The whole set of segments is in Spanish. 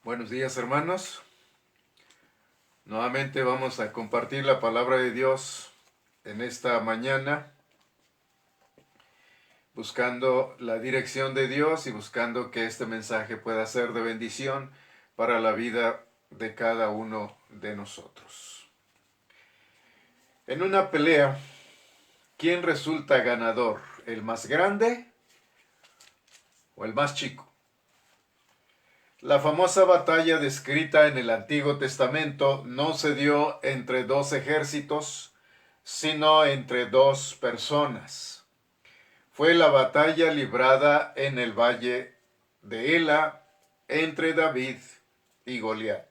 Buenos días, hermanos. Nuevamente vamos a compartir la palabra de Dios en esta mañana, buscando la dirección de Dios y buscando que este mensaje pueda ser de bendición para la vida de cada uno de nosotros. En una pelea, ¿quién resulta ganador? ¿El más grande o el más chico? La famosa batalla descrita en el Antiguo Testamento no se dio entre dos ejércitos, sino entre dos personas. Fue la batalla librada en el valle de Ela entre David y Goliat.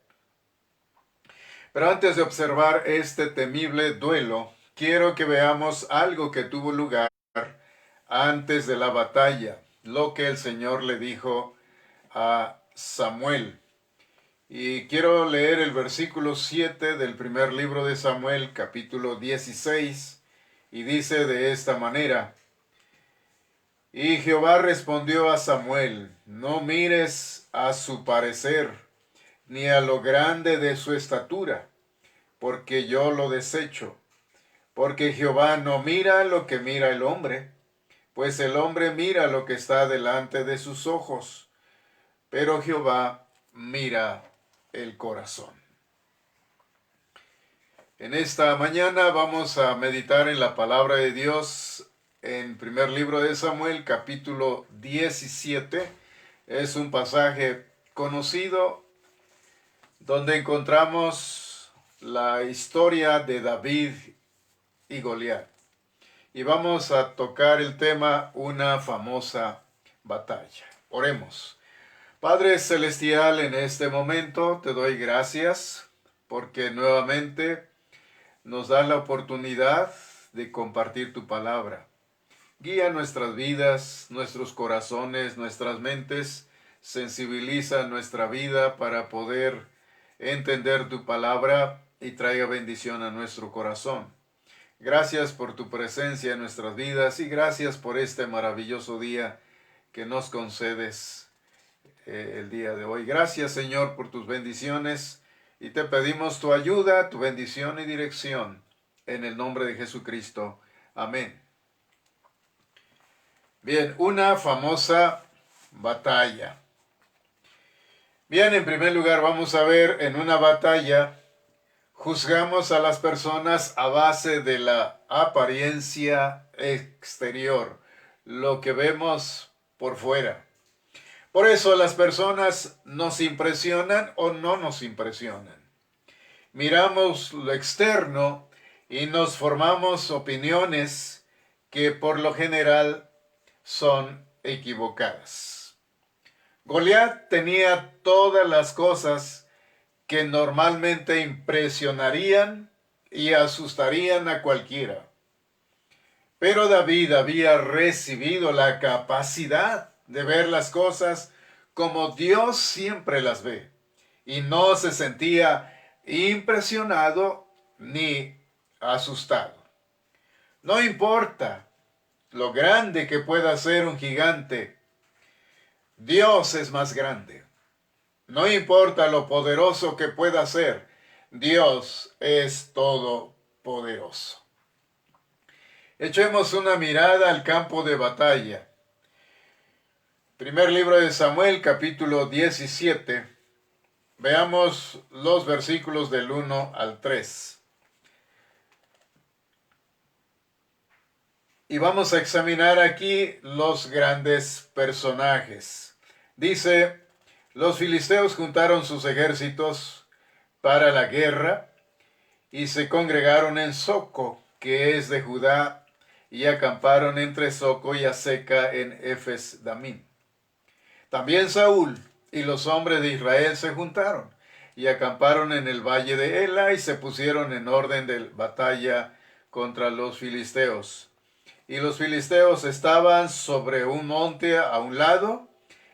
Pero antes de observar este temible duelo, quiero que veamos algo que tuvo lugar antes de la batalla, lo que el Señor le dijo a Samuel. Y quiero leer el versículo 7 del primer libro de Samuel, capítulo 16, y dice de esta manera: Y Jehová respondió a Samuel: No mires a su parecer, ni a lo grande de su estatura, porque yo lo desecho. Porque Jehová no mira lo que mira el hombre, pues el hombre mira lo que está delante de sus ojos, pero Jehová mira el corazón. En esta mañana vamos a meditar en la palabra de Dios en primer libro de Samuel, capítulo 17. Es un pasaje conocido donde encontramos la historia de David y Goliat. Y vamos a tocar el tema una famosa batalla. Oremos. Padre Celestial, en este momento te doy gracias porque nuevamente nos da la oportunidad de compartir tu palabra. Guía nuestras vidas, nuestros corazones, nuestras mentes, sensibiliza nuestra vida para poder entender tu palabra y traiga bendición a nuestro corazón. Gracias por tu presencia en nuestras vidas y gracias por este maravilloso día que nos concedes el día de hoy. Gracias, Señor, por tus bendiciones y te pedimos tu ayuda, tu bendición y dirección en el nombre de Jesucristo. Amén. Bien, una famosa batalla. Bien, en primer lugar vamos a ver en una batalla juzgamos a las personas a base de la apariencia exterior, lo que vemos por fuera. Por eso las personas nos impresionan o no nos impresionan. Miramos lo externo y nos formamos opiniones que por lo general son equivocadas. Goliat tenía todas las cosas que normalmente impresionarían y asustarían a cualquiera. Pero David había recibido la capacidad de ver las cosas como Dios siempre las ve, y no se sentía impresionado ni asustado. No importa lo grande que pueda ser un gigante, Dios es más grande. No importa lo poderoso que pueda ser, Dios es todopoderoso. Echemos una mirada al campo de batalla. Primer libro de Samuel, capítulo 17. Veamos los versículos del 1 al 3. Y vamos a examinar aquí los grandes personajes. Dice: los filisteos juntaron sus ejércitos para la guerra y se congregaron en Soco, que es de Judá, y acamparon entre Soco y Aseca en Efes Damín. También Saúl y los hombres de Israel se juntaron y acamparon en el valle de Ela y se pusieron en orden de batalla contra los filisteos. Y los filisteos estaban sobre un monte a un lado,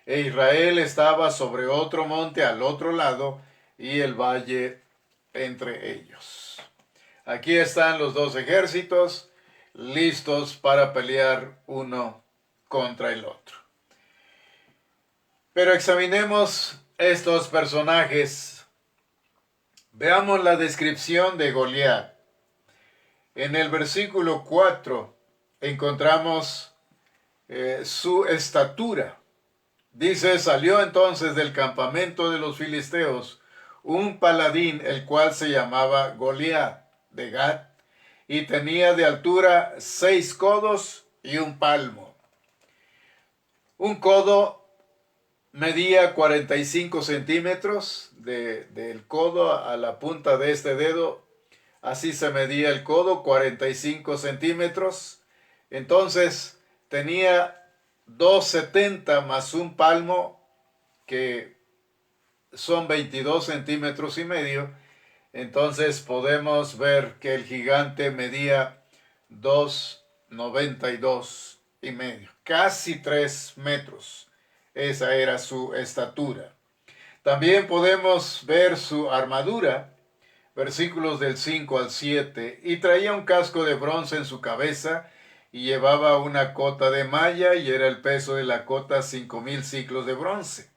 e Israel estaba sobre otro monte al otro lado, y el valle entre ellos. Aquí están los dos ejércitos listos para pelear uno contra el otro. Pero examinemos estos personajes, veamos la descripción de Goliat. En el versículo 4 encontramos su estatura. Dice, salió entonces del campamento de los filisteos un paladín, el cual se llamaba Goliat de Gat, y tenía de altura 6 codos y un palmo. Un codo medía 45 centímetros, del codo a la punta de este dedo, así se medía el codo, 45 centímetros. Entonces tenía 2,70 más un palmo, que son 22 centímetros y medio. Entonces podemos ver que el gigante medía 2,92 y medio, casi 3 metros. Esa era su estatura. También podemos ver su armadura, versículos del 5 al 7, y traía un casco de bronce en su cabeza, y llevaba una cota de malla, y era el peso de la cota 5,000 siclos de bronce.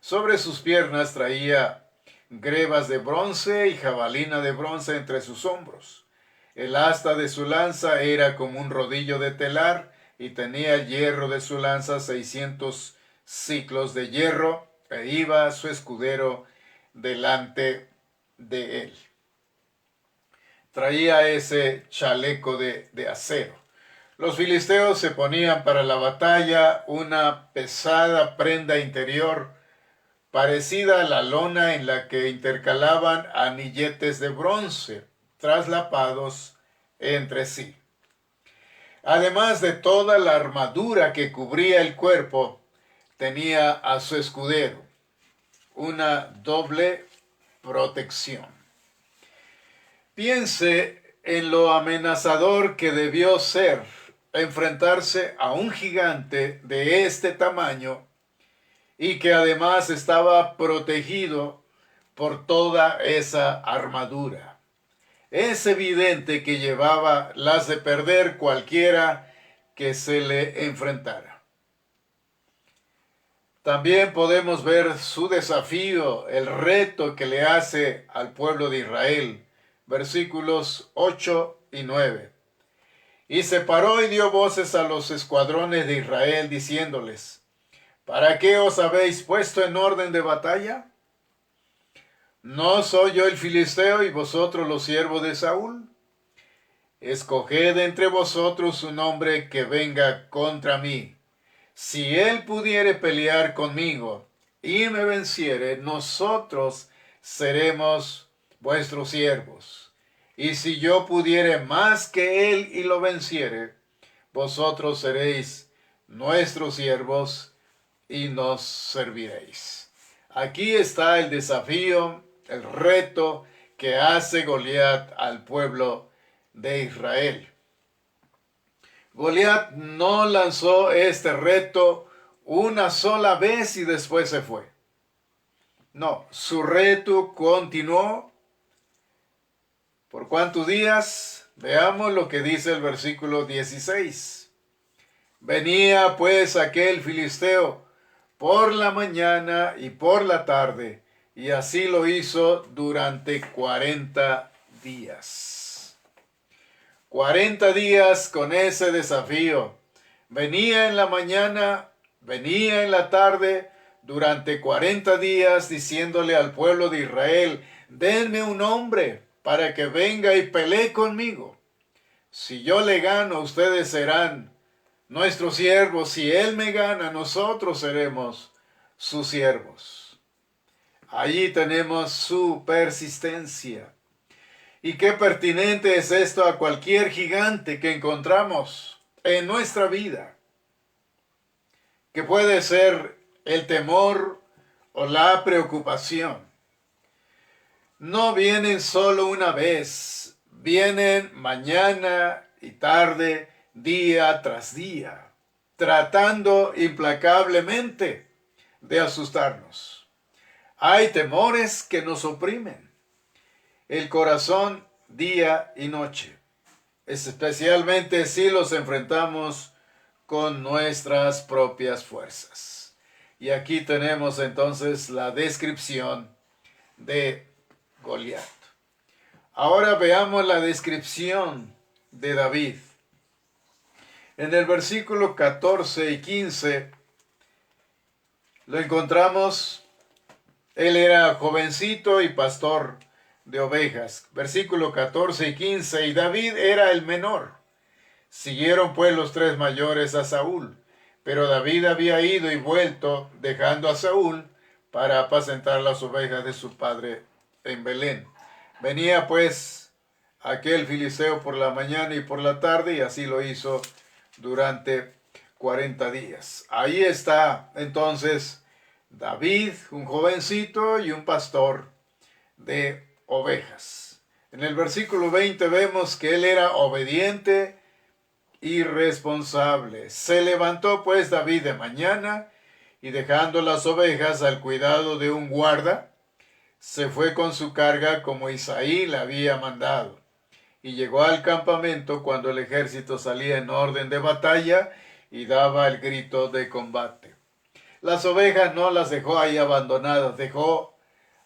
Sobre sus piernas traía grebas de bronce y jabalina de bronce entre sus hombros. El asta de su lanza era como un rodillo de telar, y tenía el hierro de su lanza 600 siclos de hierro, e iba su escudero delante de él. Traía ese chaleco de acero. Los filisteos se ponían para la batalla una pesada prenda interior parecida a la lona, en la que intercalaban anilletes de bronce traslapados entre sí. Además de toda la armadura que cubría el cuerpo, tenía a su escudero una doble protección. Piense en lo amenazador que debió ser enfrentarse a un gigante de este tamaño, y que además estaba protegido por toda esa armadura. Es evidente que llevaba las de perder cualquiera que se le enfrentara. También podemos ver su desafío, el reto que le hace al pueblo de Israel, versículos 8 y 9. Y se paró y dio voces a los escuadrones de Israel, diciéndoles, ¿para qué os habéis puesto en orden de batalla? ¿No soy yo el filisteo y vosotros los siervos de Saúl? Escoged entre vosotros un hombre que venga contra mí. Si él pudiere pelear conmigo y me venciere, nosotros seremos vuestros siervos. Y si yo pudiere más que él y lo venciere, vosotros seréis nuestros siervos y nos serviréis. Aquí está el desafío, el reto que hace Goliat al pueblo de Israel. Goliat no lanzó este reto una sola vez y después se fue. No, su reto continuó. ¿Por cuántos días? Veamos lo que dice el versículo 16. Venía pues aquel filisteo por la mañana y por la tarde, y así lo hizo durante 40 días. 40 días con ese desafío. Venía en la mañana, venía en la tarde, durante 40 días diciéndole al pueblo de Israel, denme un hombre para que venga y pelee conmigo. Si yo le gano, ustedes serán nuestros siervos. Si él me gana, nosotros seremos sus siervos. Allí tenemos su persistencia. Y qué pertinente es esto a cualquier gigante que encontramos en nuestra vida, que puede ser el temor o la preocupación. No vienen solo una vez, vienen mañana y tarde, día tras día, tratando implacablemente de asustarnos. Hay temores que nos oprimen el corazón día y noche, especialmente si los enfrentamos con nuestras propias fuerzas. Y aquí tenemos entonces la descripción de Goliat. Ahora veamos la descripción de David. En el versículo 14 y 15 lo encontramos. Él era jovencito y pastor de ovejas. Versículo 14 y 15. Y David era el menor. Siguieron pues los tres mayores a Saúl. Pero David había ido y vuelto, dejando a Saúl para apacentar las ovejas de su padre en Belén. Venía pues aquel filisteo por la mañana y por la tarde, y así lo hizo durante 40 días. Ahí está entonces David, un jovencito y un pastor de ovejas. En el versículo 20 vemos que él era obediente y responsable. Se levantó pues David de mañana y dejando las ovejas al cuidado de un guarda, se fue con su carga como Isaí le había mandado. Y llegó al campamento cuando el ejército salía en orden de batalla y daba el grito de combate. Las ovejas no las dejó ahí abandonadas, dejó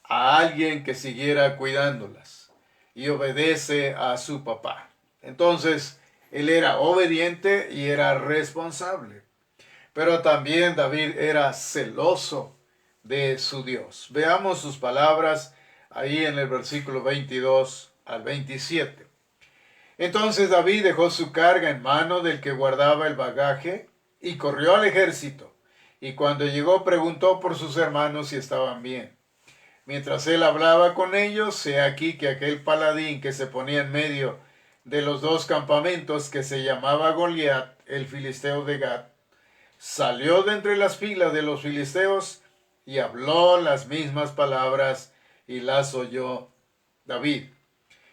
a alguien que siguiera cuidándolas y obedece a su papá. Entonces, él era obediente y era responsable. Pero también David era celoso de su Dios. Veamos sus palabras ahí en el versículo 22 al 27. Entonces David dejó su carga en mano del que guardaba el bagaje y corrió al ejército. Y cuando llegó preguntó por sus hermanos si estaban bien. Mientras él hablaba con ellos, he aquí que aquel paladín que se ponía en medio de los dos campamentos, que se llamaba Goliat, el filisteo de Gat, salió de entre las filas de los filisteos y habló las mismas palabras y las oyó David.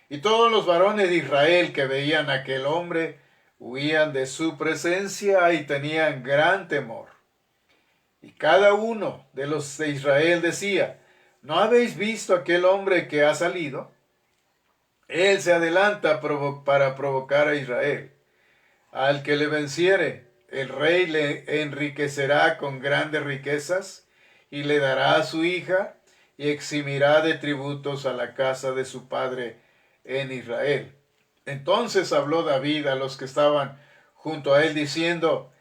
Y todos los varones de Israel que veían a aquel hombre huían de su presencia y tenían gran temor. Y cada uno de los de Israel decía: ¿no habéis visto aquel hombre que ha salido? Él se adelanta para provocar a Israel. Al que le venciere, el rey le enriquecerá con grandes riquezas y le dará a su hija y eximirá de tributos a la casa de su padre en Israel. Entonces habló David a los que estaban junto a él diciendo: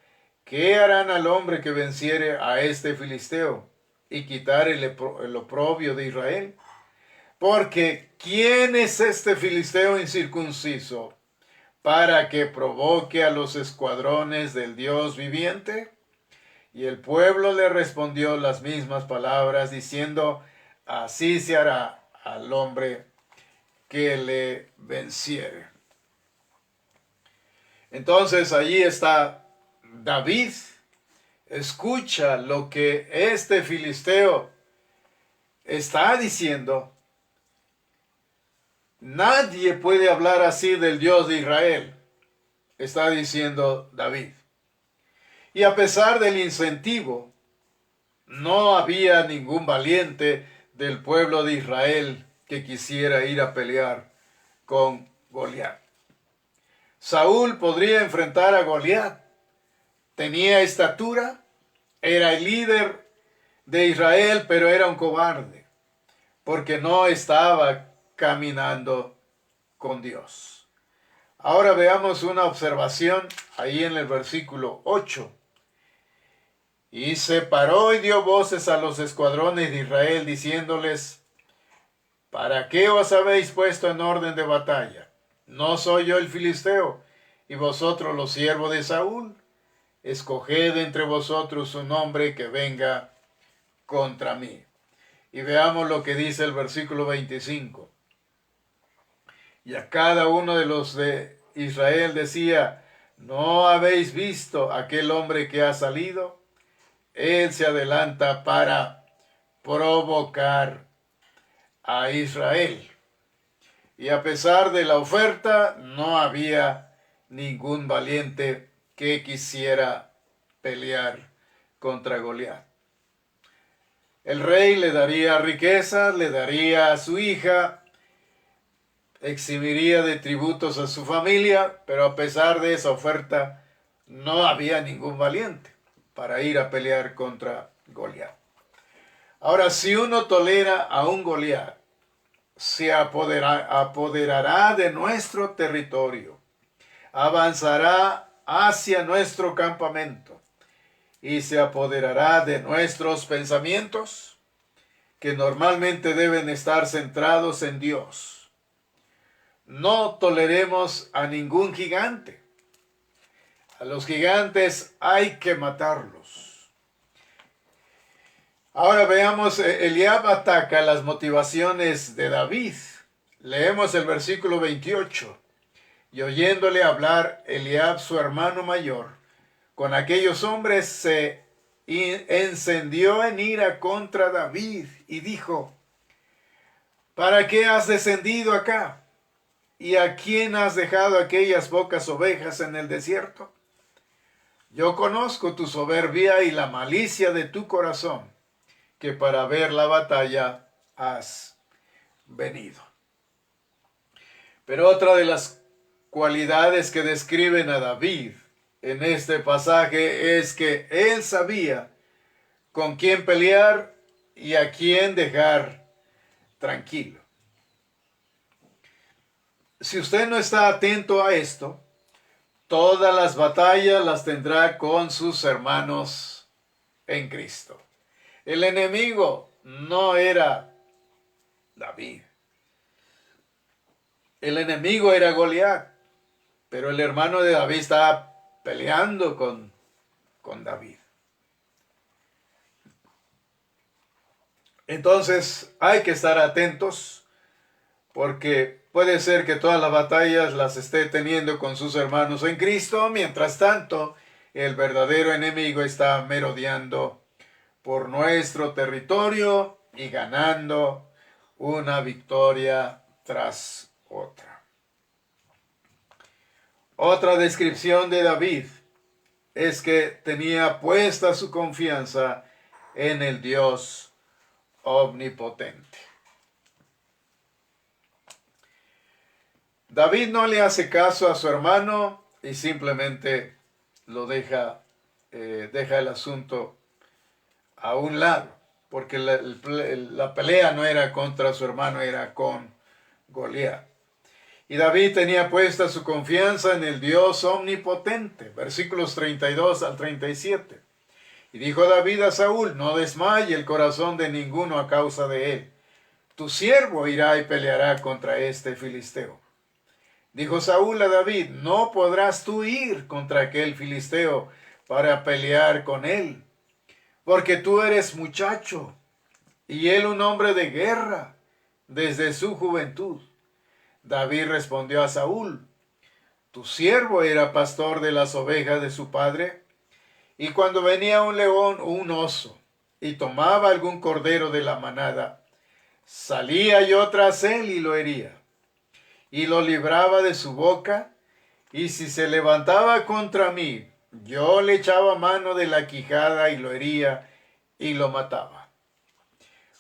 ¿qué harán al hombre que venciere a este filisteo y quitare el oprobio de Israel? Porque ¿quién es este filisteo incircunciso para que provoque a los escuadrones del Dios viviente? Y el pueblo le respondió las mismas palabras, diciendo: así se hará al hombre que le venciere. Entonces allí está David. Escucha lo que este filisteo está diciendo. Nadie puede hablar así del Dios de Israel, está diciendo David. Y a pesar del incentivo, no había ningún valiente del pueblo de Israel que quisiera ir a pelear con Goliat. Saúl podría enfrentar a Goliat. Tenía estatura, era el líder de Israel, pero era un cobarde, porque no estaba caminando con Dios. Ahora veamos una observación ahí en el versículo 8. Y se paró y dio voces a los escuadrones de Israel, diciéndoles: ¿para qué os habéis puesto en orden de batalla? ¿No soy yo el filisteo, y vosotros los siervos de Saúl? Escoged entre vosotros un hombre que venga contra mí. Y veamos lo que dice el versículo 25. Y a cada uno de los de Israel decía: ¿no habéis visto aquel hombre que ha salido? Él se adelanta para provocar a Israel. Y a pesar de la oferta, no había ningún valiente que quisiera pelear contra Goliat. El rey le daría riquezas, le daría a su hija, eximiría de tributos a su familia, pero a pesar de esa oferta, no había ningún valiente para ir a pelear contra Goliat. Ahora, si uno tolera a un Goliat, se apoderará de nuestro territorio, avanzará hacia nuestro campamento y se apoderará de nuestros pensamientos, que normalmente deben estar centrados en Dios. No toleremos a ningún gigante. A los gigantes hay que matarlos. Ahora veamos, Eliab ataca las motivaciones de David. Leemos el versículo 28. Y oyéndole hablar Eliab, su hermano mayor, con aquellos hombres se encendió en ira contra David y dijo: ¿para qué has descendido acá? ¿Y a quién has dejado aquellas pocas ovejas en el desierto? Yo conozco tu soberbia y la malicia de tu corazón, que para ver la batalla has venido. Pero otra de las cualidades que describen a David en este pasaje es que él sabía con quién pelear y a quién dejar tranquilo. Si usted no está atento a esto, todas las batallas las tendrá con sus hermanos en Cristo. El enemigo no era David. El enemigo era Goliat, pero el hermano de David estaba peleando con David. Entonces hay que estar atentos, porque puede ser que todas las batallas las esté teniendo con sus hermanos en Cristo. Mientras tanto, el verdadero enemigo está merodeando por nuestro territorio y ganando una victoria tras otra. Otra descripción de David es que tenía puesta su confianza en el Dios omnipotente. David no le hace caso a su hermano y simplemente lo deja el asunto a un lado, porque la pelea no era contra su hermano, era con Goliat. Y David tenía puesta su confianza en el Dios omnipotente, versículos 32 al 37. Y dijo David a Saúl: no desmaye el corazón de ninguno a causa de él. Tu siervo irá y peleará contra este filisteo. Dijo Saúl a David: no podrás tú ir contra aquel filisteo para pelear con él, porque tú eres muchacho y él un hombre de guerra desde su juventud. David respondió a Saúl: tu siervo era pastor de las ovejas de su padre, y cuando venía un león o un oso y tomaba algún cordero de la manada, salía yo tras él y lo hería, y lo libraba de su boca, y si se levantaba contra mí, yo le echaba mano de la quijada y lo hería y lo mataba.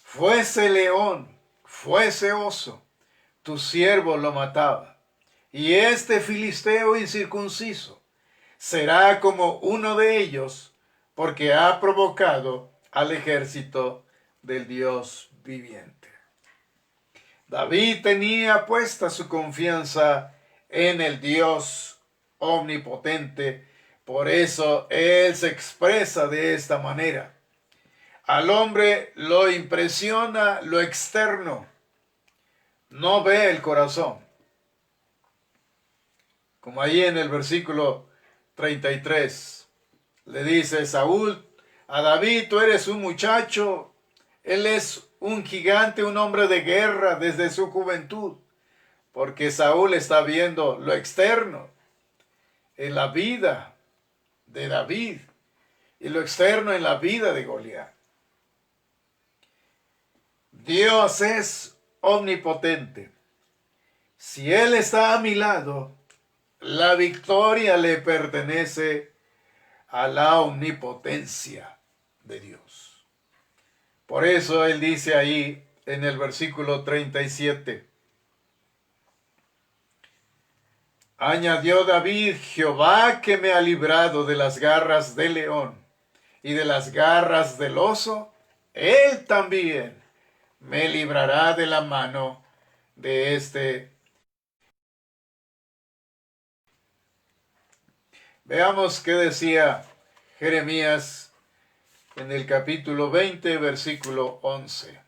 Fuese león, fuese oso, tu siervo lo mataba. Y este filisteo incircunciso será como uno de ellos, porque ha provocado al ejército del Dios viviente. David tenía puesta su confianza en el Dios omnipotente, por eso él se expresa de esta manera. Al hombre lo impresiona lo externo, no ve el corazón. Como ahí en el versículo 33, le dice Saúl a David: tú eres un muchacho, él es un gigante, un hombre de guerra desde su juventud. Porque Saúl está viendo lo externo en la vida de David y lo externo en la vida de Goliat. Dios es omnipotente. Si Él está a mi lado, la victoria le pertenece a la omnipotencia de Dios. Por eso Él dice ahí en el versículo 37, añadió David: Jehová que me ha librado de las garras del león y de las garras del oso, Él también me librará de la mano de este. Veamos qué decía Jeremías en el capítulo 20, versículo 11.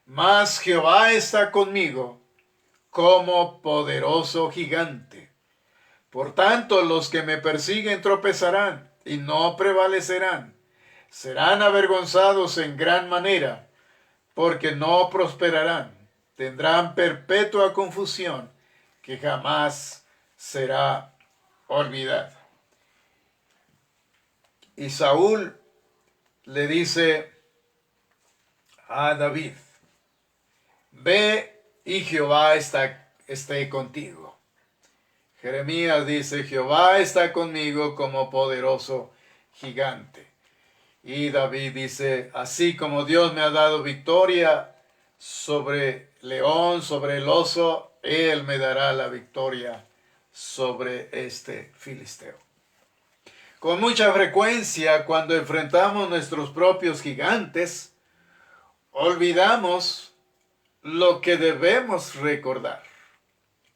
Mas Jehová está conmigo como poderoso gigante. Por tanto, los que me persiguen tropezarán y no prevalecerán. Serán avergonzados en gran manera, porque no prosperarán. Tendrán perpetua confusión que jamás será olvidada. Y Saúl le dice a David: ve y Jehová esté contigo. Jeremías dice: Jehová está conmigo como poderoso gigante. Y David dice: así como Dios me ha dado victoria sobre león, sobre el oso, Él me dará la victoria sobre este filisteo. Con mucha frecuencia, cuando enfrentamos nuestros propios gigantes, olvidamos lo que debemos recordar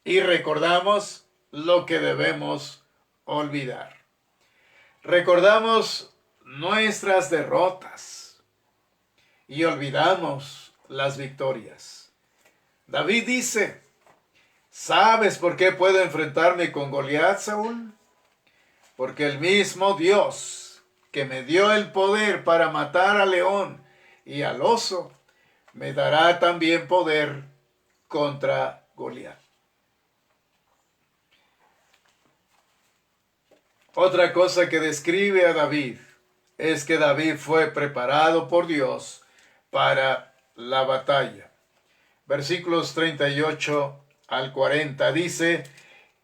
y recordamos lo que debemos olvidar. Recordamos nuestras derrotas y olvidamos las victorias. David dice: ¿sabes por qué puedo enfrentarme con Goliat, Saúl? Porque el mismo Dios que me dio el poder para matar al león y al oso, me dará también poder contra Goliat. Otra cosa que describe a David es que David fue preparado por Dios para la batalla. Versículos 38 al 40 dice: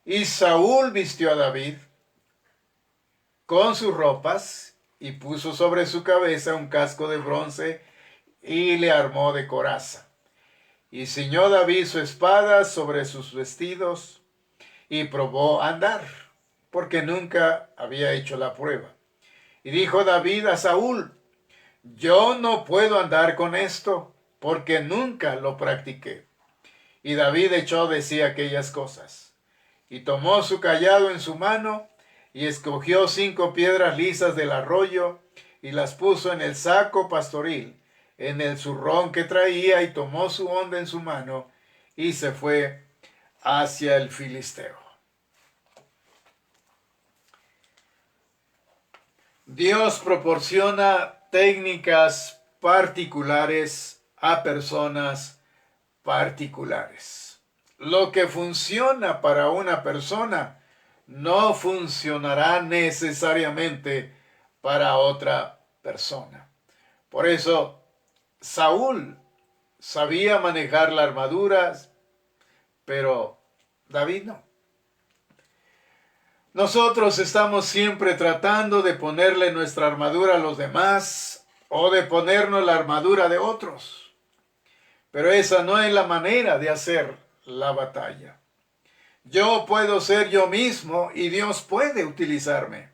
y Saúl vistió a David con sus ropas y puso sobre su cabeza un casco de bronce y le armó de coraza. Y ciñó David su espada sobre sus vestidos y probó a andar, porque nunca había hecho la prueba. Y dijo David a Saúl: yo no puedo andar con esto, porque nunca lo practiqué. Y David echó de sí aquellas cosas, y tomó su cayado en su mano, y escogió 5 piedras lisas del arroyo, y las puso en el saco pastoril, en el zurrón que traía, y tomó su honda en su mano, y se fue hacia el filisteo. Dios proporciona técnicas particulares a personas particulares. Lo que funciona para una persona no funcionará necesariamente para otra persona. Por eso, Saúl sabía manejar la armadura, pero David no. Nosotros estamos siempre tratando de ponerle nuestra armadura a los demás o de ponernos la armadura de otros. Pero esa no es la manera de hacer la batalla. Yo puedo ser yo mismo y Dios puede utilizarme.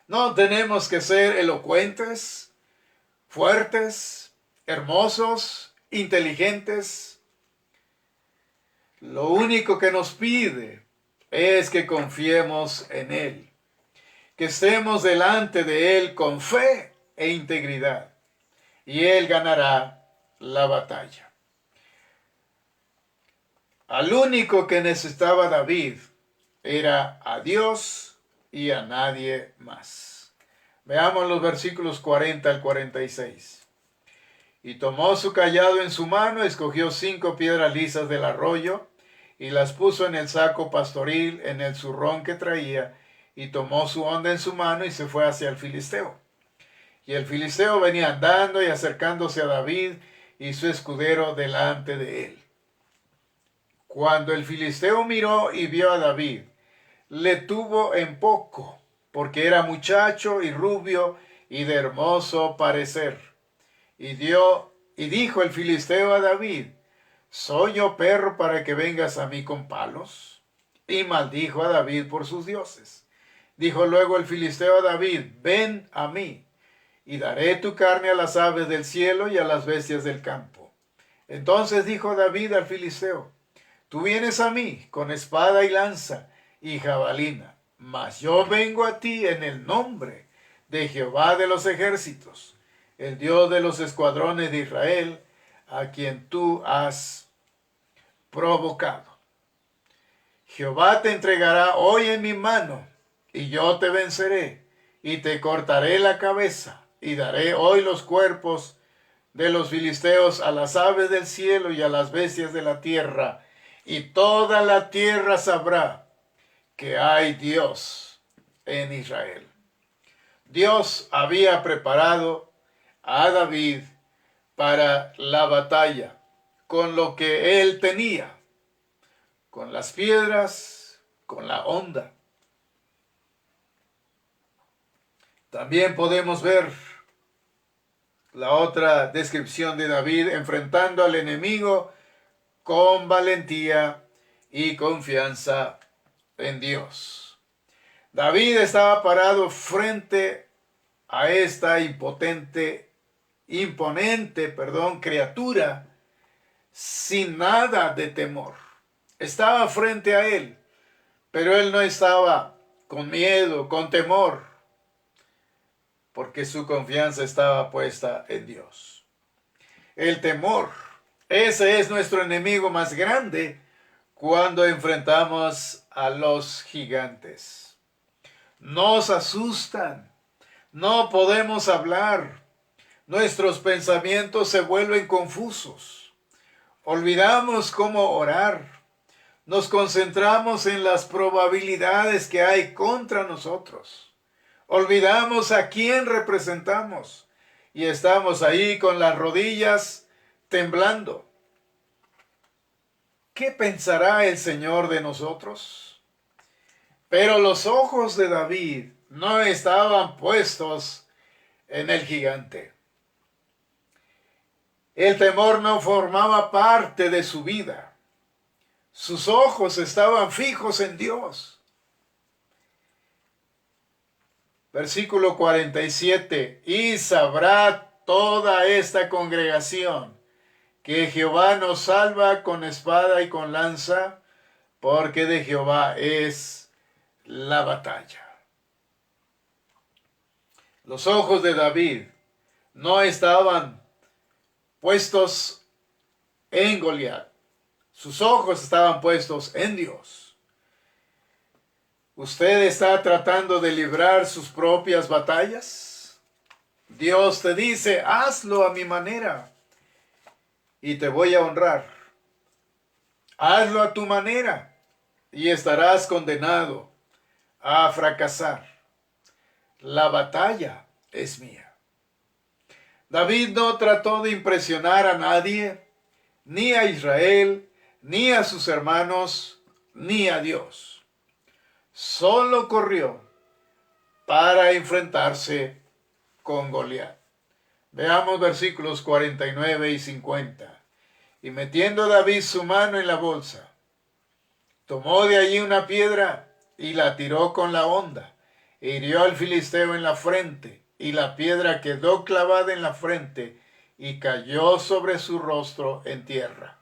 No tenemos que ser elocuentes, fuertes, hermosos, inteligentes. Lo único que nos pide es que confiemos en Él, que estemos delante de Él con fe e integridad, y Él ganará la batalla. Al único que necesitaba David era a Dios y a nadie más. Veamos los versículos 40 al 46. Y tomó su cayado en su mano, escogió 5 piedras lisas del arroyo, y las puso en el saco pastoril, en el zurrón que traía, y tomó su honda en su mano y se fue hacia el filisteo. Y el filisteo venía andando y acercándose a David y su escudero delante de él. Cuando el filisteo miró y vio a David, le tuvo en poco, porque era muchacho y rubio y de hermoso parecer. Y dijo el filisteo a David: ¿soy yo perro para que vengas a mí con palos? Y maldijo a David por sus dioses, Dijo luego el filisteo a David: ven a mí, y daré tu carne a las aves del cielo y a las bestias del campo. Entonces dijo David al filisteo: tú vienes a mí con espada y lanza y jabalina, mas yo vengo a ti en el nombre de Jehová de los ejércitos, el Dios de los escuadrones de Israel, a quien tú has provocado. Jehová te entregará hoy en mi mano, y yo te venceré, y te cortaré la cabeza, y daré hoy los cuerpos de los filisteos a las aves del cielo y a las bestias de la tierra, y toda la tierra sabrá que hay Dios en Israel. Dios había preparado a David para la batalla con lo que él tenía, con las piedras, con la honda. También podemos ver la otra descripción de David enfrentando al enemigo con valentía y confianza en Dios. David estaba parado frente a esta imponente criatura sin nada de temor. Estaba frente a él, pero él no estaba con miedo, con temor, porque su confianza estaba puesta en Dios. El temor, ese es nuestro enemigo más grande cuando enfrentamos a los gigantes. Nos asustan, no podemos hablar, nuestros pensamientos se vuelven confusos, olvidamos cómo orar, nos concentramos en las probabilidades que hay contra nosotros, olvidamos a quién representamos y estamos ahí con las rodillas temblando. ¿Qué pensará el Señor de nosotros? Pero los ojos de David no estaban puestos en el gigante. El temor no formaba parte de su vida. Sus ojos estaban fijos en Dios. Versículo 47. Y sabrá toda esta congregación que Jehová nos salva con espada y con lanza, porque de Jehová es la batalla. Los ojos de David no estaban puestos en Goliat. Sus ojos estaban puestos en Dios. ¿Usted está tratando de librar sus propias batallas? Dios te dice: hazlo a mi manera y te voy a honrar. Hazlo a tu manera y estarás condenado a fracasar. La batalla es mía. David no trató de impresionar a nadie, ni a Israel, ni a sus hermanos, ni a Dios. Solo corrió para enfrentarse con Goliat. Veamos versículos 49 y 50. Y metiendo David su mano en la bolsa, tomó de allí una piedra y la tiró con la honda, e hirió al filisteo en la frente, y la piedra quedó clavada en la frente y cayó sobre su rostro en tierra.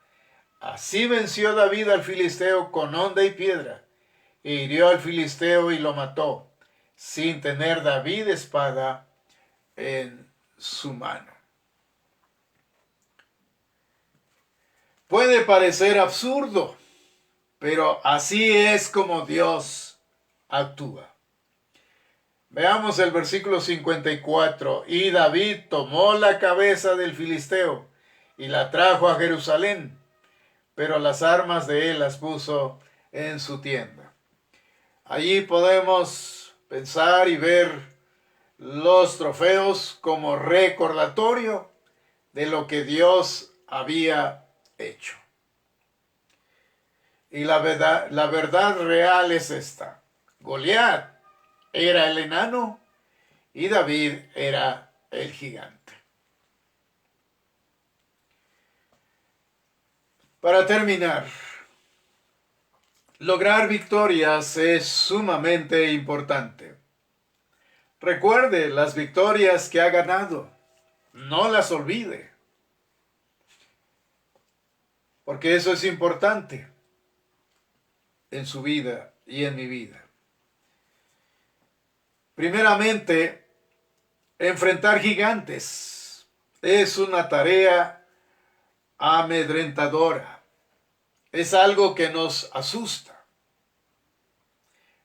Así venció David al filisteo con honda y piedra, e hirió al filisteo y lo mató, sin tener David espada en su mano. Puede parecer absurdo, pero así es como Dios actúa. Veamos el versículo 54. Y David tomó la cabeza del filisteo y la trajo a Jerusalén, pero las armas de él las puso en su tienda. Allí podemos pensar y ver los trofeos como recordatorio de lo que Dios había hecho. Y la verdad real es esta: Goliat era el enano y David era el gigante. Para terminar, Lograr victorias es sumamente importante. Recuerde las victorias que ha ganado. No las olvide. Porque eso es importante en su vida y en mi vida. Primeramente, enfrentar gigantes es una tarea amedrentadora. Es algo que nos asusta.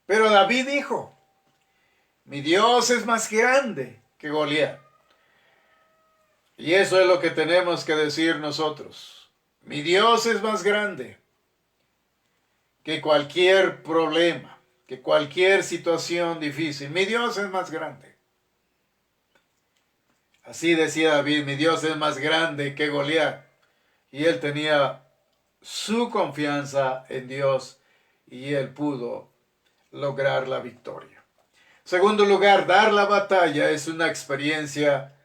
Pero David dijo, mi Dios es más grande que Goliat. Y eso es lo que tenemos que decir nosotros. Mi Dios es más grande que cualquier problema, que cualquier situación difícil. Mi Dios es más grande. Así decía David, mi Dios es más grande que Goliat. Y él tenía su confianza en Dios y él pudo lograr la victoria. Segundo lugar, dar la batalla es una experiencia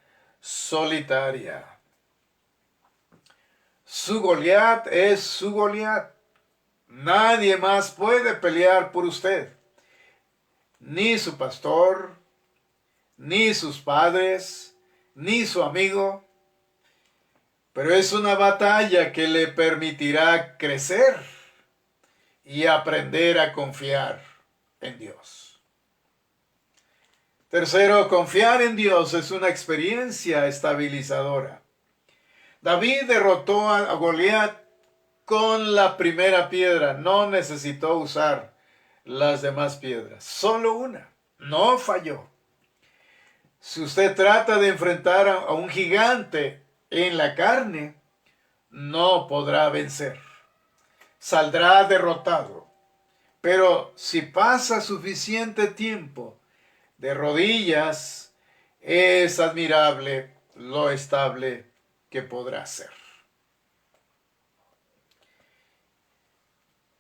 solitaria. Su Goliat es su Goliat. Nadie más puede pelear por usted. Ni su pastor, ni sus padres, ni su amigo. Pero es una batalla que le permitirá crecer y aprender a confiar en Dios. Tercero, confiar en Dios es una experiencia estabilizadora. David derrotó a Goliat con la primera piedra. No necesitó usar las demás piedras. Solo una. No falló. Si usted trata de enfrentar a un gigante en la carne, no podrá vencer. Saldrá derrotado. Pero si pasa suficiente tiempo de rodillas, es admirable lo estable que podrá ser.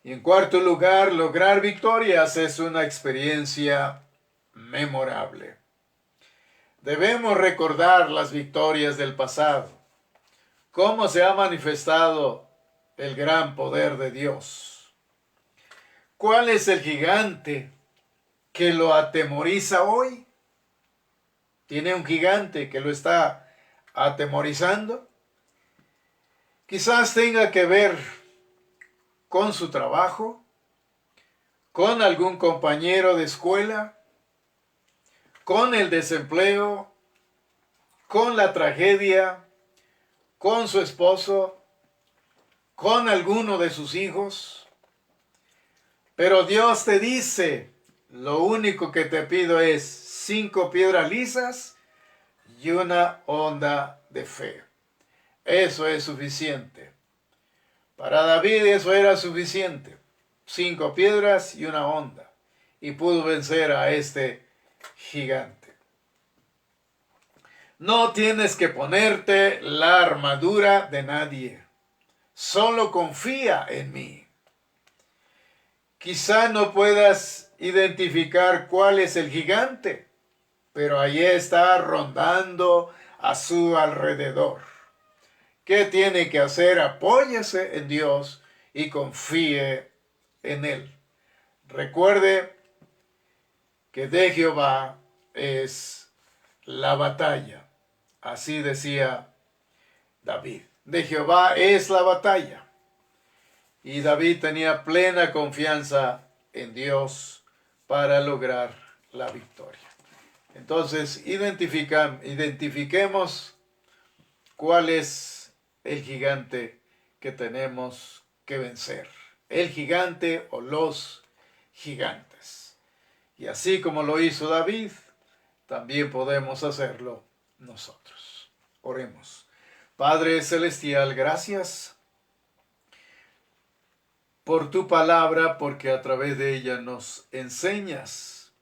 Y en cuarto lugar, lograr victorias es una experiencia memorable. Debemos recordar las victorias del pasado, cómo se ha manifestado el gran poder de Dios. ¿Cuál es el gigante que lo atemoriza hoy? ¿Tiene un gigante que lo está atemorizando? Quizás tenga que ver con su trabajo, con algún compañero de escuela, con el desempleo, con la tragedia, con su esposo, con alguno de sus hijos. Pero Dios te dice, lo único que te pido es 5 piedras lisas y una honda de fe. Eso es suficiente. Para David eso era suficiente. 5 piedras y una honda. Y pudo vencer a este gigante. No tienes que ponerte la armadura de nadie. Solo confía en mí. Quizá no puedas identificar cuál es el gigante, pero allí está rondando a su alrededor. ¿Qué tiene que hacer? Apóyese en Dios y confíe en Él. Recuerde que de Jehová es la batalla. Así decía David. De Jehová es la batalla. Y David tenía plena confianza en Dios para lograr la victoria. Entonces, identifiquemos cuál es el gigante que tenemos que vencer. El gigante o los gigantes. Y así como lo hizo David, también podemos hacerlo nosotros. Oremos. Padre Celestial, gracias por tu palabra, porque a través de ella nos enseñas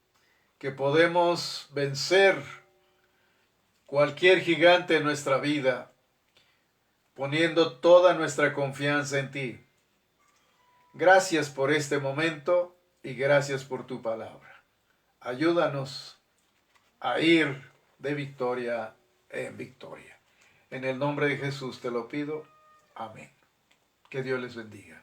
que podemos vencer cualquier gigante en nuestra vida, poniendo toda nuestra confianza en ti. Gracias por este momento y gracias por tu palabra. Ayúdanos a ir de victoria en victoria. En el nombre de Jesús te lo pido. Amén. Que Dios les bendiga.